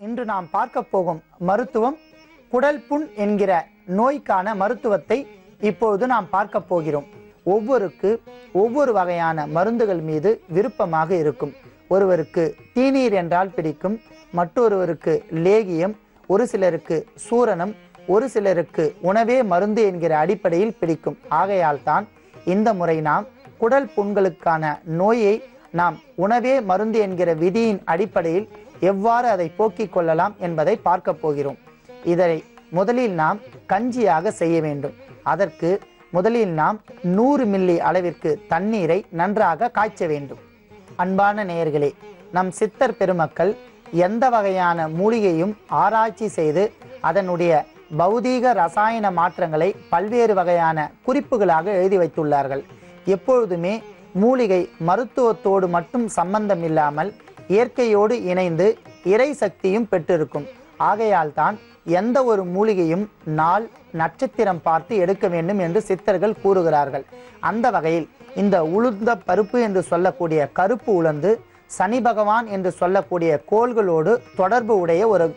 இன்று நாம் பார்க்க போகும் மருத்துவம் குடல் புண் என்கிற நோய்க்கான மருத்துவத்தை இப்பொழுது நாம் பார்க்க போகிறோம். ஒவ்வொரு வகையான மருந்துகள் மீது விருப்பமாக இருக்கும். ஒருவருக்கு தீநீர் என்றால் பிடிக்கும், மற்றொருவருக்கு லேகியம், ஒரு சிலருக்கு சூரணம், ஒரு சிலருக்கு உணவே மருந்து என்கிற அடிப்படையில் பிடிக்கும். ஆகையால் தான் இந்த முறை நாம் குடல் புண்களுக்கான நோயை நாம் உணவே மருந்து என்கிற விதியின் அடிப்படையில் எவ்வாறு அதை போக்கிக் கொள்ளலாம் என்பதை பார்க்க போகிறோம். இதனை முதலில் நாம் கஞ்சியாக செய்ய வேண்டும். அதற்கு முதலில் நாம் 100 மில்லி அளவிற்கு தண்ணீரை நன்றாக காய்ச்ச வேண்டும். அன்பான நேயர்களே, நம் சித்தர் பெருமக்கள் எந்த வகையான மூலிகையும் ஆராய்ச்சி செய்து அதனுடைய பௌதீக ரசாயன மாற்றங்களை பல்வேறு வகையான குறிப்புகளாக எழுதி வைத்துள்ளார்கள். எப்பொழுதுமே மூலிகை மருத்துவத்தோடு மட்டும் சம்பந்தம் இல்லாமல் இயற்கையோடு இணைந்து இறை சக்தியும் பெற்றிருக்கும். ஆகையால் தான் எந்த ஒரு மூலிகையும் நாள் நட்சத்திரம் பார்த்து எடுக்க வேண்டும் என்று சித்தர்கள் கூறுகிறார்கள். அந்த வகையில் இந்த உளுந்த பருப்பு என்று சொல்லக்கூடிய கருப்பு உளுந்து சனி பகவான் என்று சொல்லக்கூடிய கோள்களோடு தொடர்பு உடைய ஒரு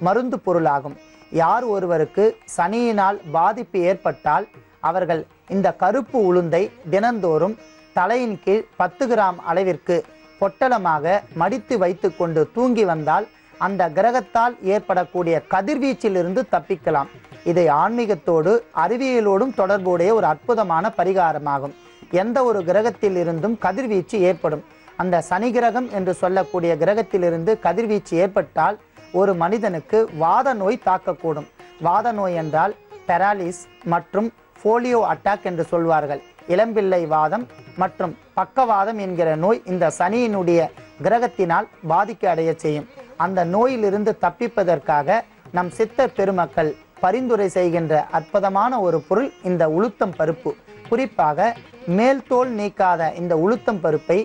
மருந்து பொருளாகும். யார் ஒருவருக்கு சனியினால் பாதிப்பு ஏற்பட்டால் அவர்கள் இந்த கருப்பு உளுந்தை தினந்தோறும் தலையின் கீழ் 10 கிராம் அளவிற்கு பொட்டலமாக மடித்து வைத்து கொண்டு தூங்கி வந்தால் அந்த கிரகத்தால் ஏற்படக்கூடிய கதிர்வீச்சிலிருந்து தப்பிக்கலாம். இதை ஆன்மீகத்தோடு அறிவியலோடும் தொடர்புடைய ஒரு அற்புதமான பரிகாரமாகும். எந்த ஒரு கிரகத்தில் இருந்தும் கதிர்வீச்சு ஏற்படும். அந்த சனி கிரகம் என்று சொல்லக்கூடிய கிரகத்திலிருந்து கதிர்வீச்சு ஏற்பட்டால் ஒரு மனிதனுக்கு வாத நோய் தாக்கக்கூடும். வாத நோய் என்றால் பெராலிஸ் மற்றும் போலியோ அட்டாக் என்று சொல்வார்கள். இளம்பிள்ளை வாதம் மற்றும் பக்கவாதம் என்கிற நோய் இந்த சனியினுடைய கிரகத்தினால் பாதிக்க அடைய செய்யும். அந்த நோயிலிருந்து தப்பிப்பதற்காக நம் சித்தர் பெருமக்கள் பரிந்துரை செய்கின்ற அற்புதமான ஒரு பொருள் இந்த உளுத்தம் பருப்பு. குறிப்பாக மேல் தோல் நீக்காத இந்த உளுத்தம் பருப்பை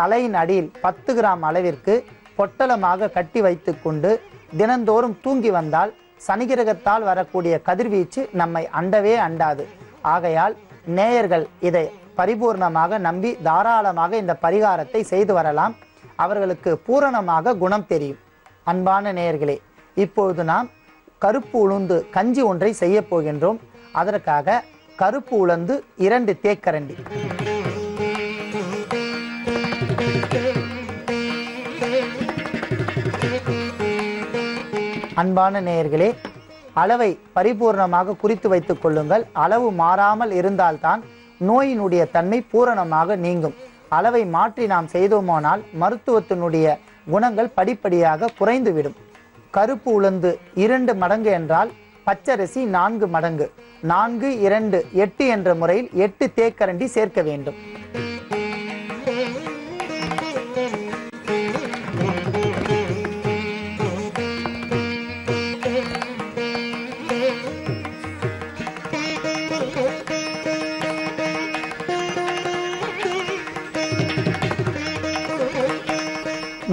தலையின் அடியில் 10 கிராம் அளவிற்கு பொட்டலமாக கட்டி வைத்து கொண்டு தினந்தோறும் தூங்கி வந்தால் சனிகிரகத்தால் வரக்கூடிய கதிர்வீச்சு நம்மை அண்டவே அண்டாது. ஆகையால் நேயர்கள் இதை பரிபூர்ணமாக நம்பி தாராளமாக இந்த பரிகாரத்தை செய்து வரலாம். அவர்களுக்கு பூரணமாக குணம் தெரியும். அன்பான நேயர்களே, இப்பொழுது நாம் கருப்பு உளுந்து கஞ்சி ஒன்றை செய்ய போகின்றோம். அதற்காக கருப்பு உளுந்து 2 தேக்கரண்டி, அன்பான நேயர்களே, அளவை பரிபூர்ணமாக குறித்து வைத்துக் கொள்ளுங்கள். அளவு மாறாமல் இருந்தால்தான் நோயினுடைய தன்மை பூரணமாக நீங்கும். அளவை மாற்றி நாம் செய்தோமானால் மருத்துவத்தினுடைய குணங்கள் படிப்படியாக குறைந்துவிடும். கருப்பு உளுந்து 2 மடங்கு என்றால் பச்சரிசி 4 மடங்கு, 4, 2, 8 என்ற முறையில் 8 தேக்கரண்டி சேர்க்க வேண்டும்.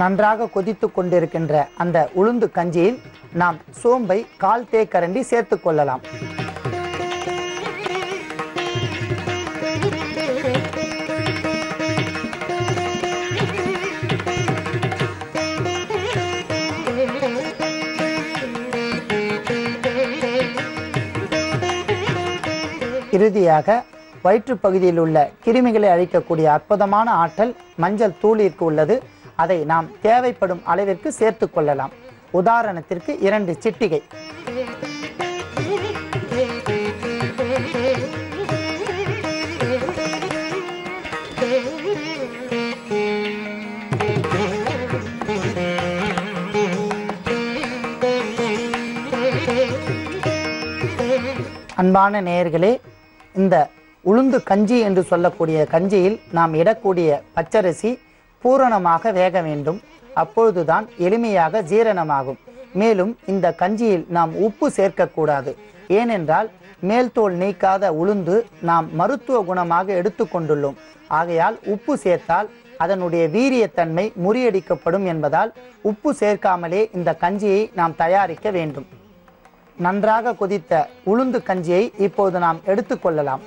நன்றாக கொதித்து கொண்டிருக்கின்ற அந்த உளுந்து கஞ்சியில் நாம் சோம்பை 1/4 தேக்கரண்டி சேர்த்து கொள்ளலாம். இறுதியாக வயிற்று பகுதியில் உள்ள கிருமிகளை அழிக்கக்கூடிய அற்புதமான ஆற்றல் மஞ்சள் தூளிற்கு உள்ளது. அதை நாம் தேவைப்படும் அளவிற்கு சேர்த்து கொள்ளலாம். உதாரணத்திற்கு 2 சிட்டிகை. அன்பான நேயர்களே, இந்த உளுந்து கஞ்சி என்று சொல்லக்கூடிய கஞ்சியில் நாம் இடக்கூடிய பச்சரிசி பூரணமாக வேக வேண்டும். அப்பொழுதுதான் எளிமையாக ஜீரணமாகும். மேலும் இந்த கஞ்சியில் நாம் உப்பு சேர்க்கக்கூடாது. ஏனென்றால் மேல் தோல் நீக்காத உளுந்து நாம் மருத்துவ குணமாக எடுத்துக்கொண்டுள்ளோம். ஆகையால் உப்பு சேர்த்தால் அதனுடைய வீரியத்தன்மை முறியடிக்கப்படும் என்பதால் உப்பு சேர்க்காமலே இந்த கஞ்சியை நாம் தயாரிக்க வேண்டும். நன்றாக கொதித்த உளுந்து கஞ்சியை இப்போது நாம் எடுத்துக்கொள்ளலாம்.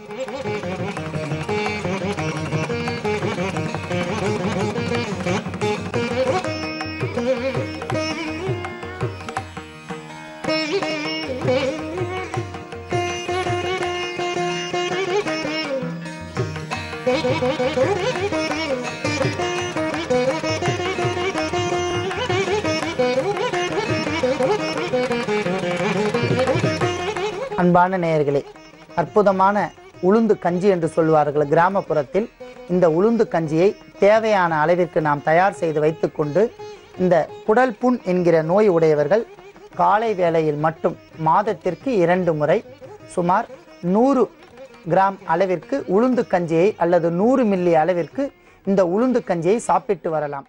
அன்பான நேயர்களே, அற்புதமான உளுந்து கஞ்சி என்று சொல்வார்கள் கிராமப்புறத்தில். இந்த உளுந்து கஞ்சியை தேவையான அளவிற்கு நாம் தயார் செய்து வைத்துக்கொண்டு இந்த குடல் புண் என்கிற நோய் உடையவர்கள் காலை வேளையில் மட்டும் மாதத்திற்கு 2 முறை சுமார் 100 கிராம் அளவிற்கு உளுந்து கஞ்சியை அல்லது 100 மில்லி அளவிற்கு இந்த உளுந்து கஞ்சியை சாப்பிட்டு வரலாம்.